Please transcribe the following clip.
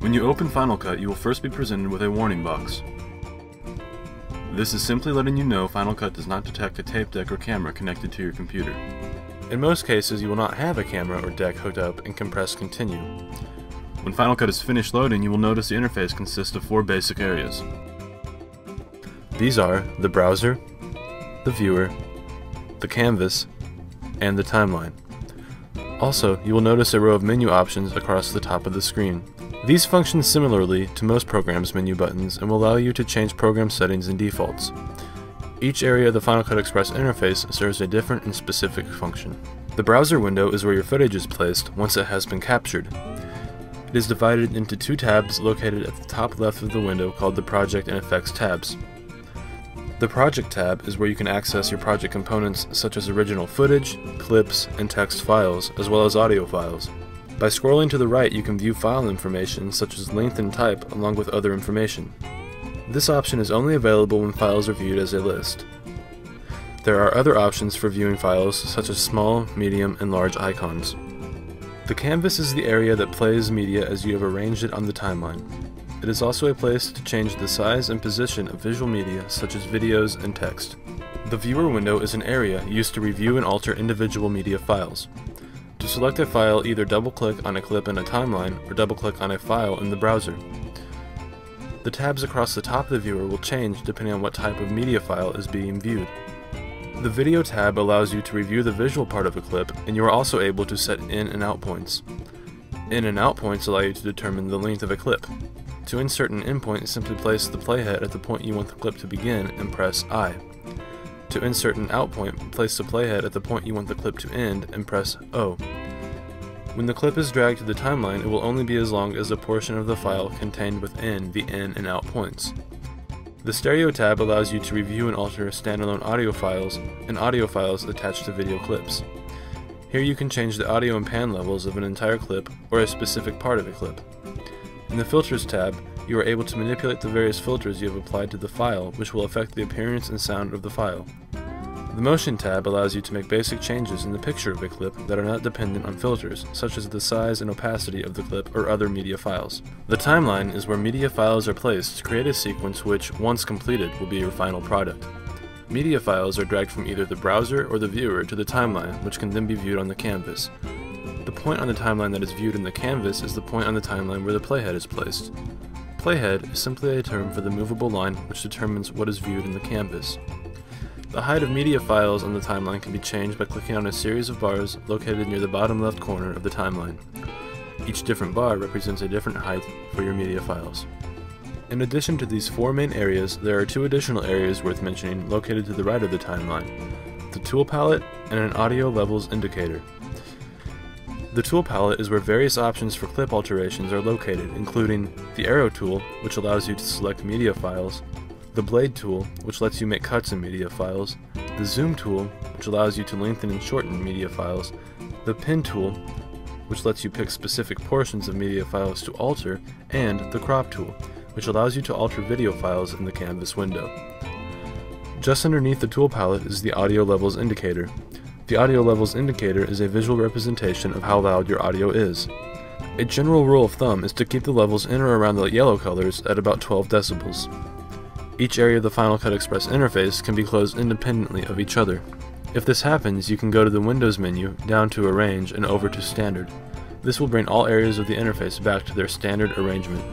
When you open Final Cut, you will first be presented with a warning box. This is simply letting you know Final Cut does not detect a tape deck or camera connected to your computer. In most cases, you will not have a camera or deck hooked up and can press Continue. When Final Cut is finished loading, you will notice the interface consists of 4 basic areas. These are the browser, the viewer, the canvas, and the timeline. Also, you will notice a row of menu options across the top of the screen. These function similarly to most programs' menu buttons and will allow you to change program settings and defaults. Each area of the Final Cut Express interface serves a different and specific function. The browser window is where your footage is placed once it has been captured. It is divided into 2 tabs located at the top left of the window called the Project and Effects tabs. The Project tab is where you can access your project components such as original footage, clips, and text files, as well as audio files. By scrolling to the right, you can view file information such as length and type along with other information. This option is only available when files are viewed as a list. There are other options for viewing files such as small, medium, and large icons. The canvas is the area that plays media as you have arranged it on the timeline. It is also a place to change the size and position of visual media such as videos and text. The viewer window is an area used to review and alter individual media files. To select a file, either double-click on a clip in a timeline or double-click on a file in the browser. The tabs across the top of the viewer will change depending on what type of media file is being viewed. The Video tab allows you to review the visual part of a clip, and you are also able to set in and out points. In and out points allow you to determine the length of a clip. To insert an endpoint, simply place the playhead at the point you want the clip to begin and press I. To insert an out point, place the playhead at the point you want the clip to end and press O. When the clip is dragged to the timeline, it will only be as long as a portion of the file contained within the in and out points. The Stereo tab allows you to review and alter standalone audio files and audio files attached to video clips. Here you can change the audio and pan levels of an entire clip or a specific part of a clip. In the Filters tab, you are able to manipulate the various filters you have applied to the file, which will affect the appearance and sound of the file. The Motion tab allows you to make basic changes in the picture of a clip that are not dependent on filters, such as the size and opacity of the clip or other media files. The Timeline is where media files are placed to create a sequence which, once completed, will be your final product. Media files are dragged from either the browser or the viewer to the timeline, which can then be viewed on the canvas. The point on the timeline that is viewed in the canvas is the point on the timeline where the playhead is placed. Playhead is simply a term for the movable line which determines what is viewed in the canvas. The height of media files on the timeline can be changed by clicking on a series of bars located near the bottom left corner of the timeline. Each different bar represents a different height for your media files. In addition to these 4 main areas, there are 2 additional areas worth mentioning located to the right of the timeline: the Tool Palette and an Audio Levels Indicator. The Tool Palette is where various options for clip alterations are located, including the Arrow tool, which allows you to select media files, the Blade tool, which lets you make cuts in media files, the Zoom tool, which allows you to lengthen and shorten media files, the Pen tool, which lets you pick specific portions of media files to alter, and the Crop tool, which allows you to alter video files in the Canvas window. Just underneath the Tool Palette is the Audio Levels Indicator. The Audio Levels Indicator is a visual representation of how loud your audio is. A general rule of thumb is to keep the levels in or around the yellow colors at about 12 decibels. Each area of the Final Cut Express interface can be closed independently of each other. If this happens, you can go to the Windows menu, down to Arrange, and over to Standard. This will bring all areas of the interface back to their standard arrangement.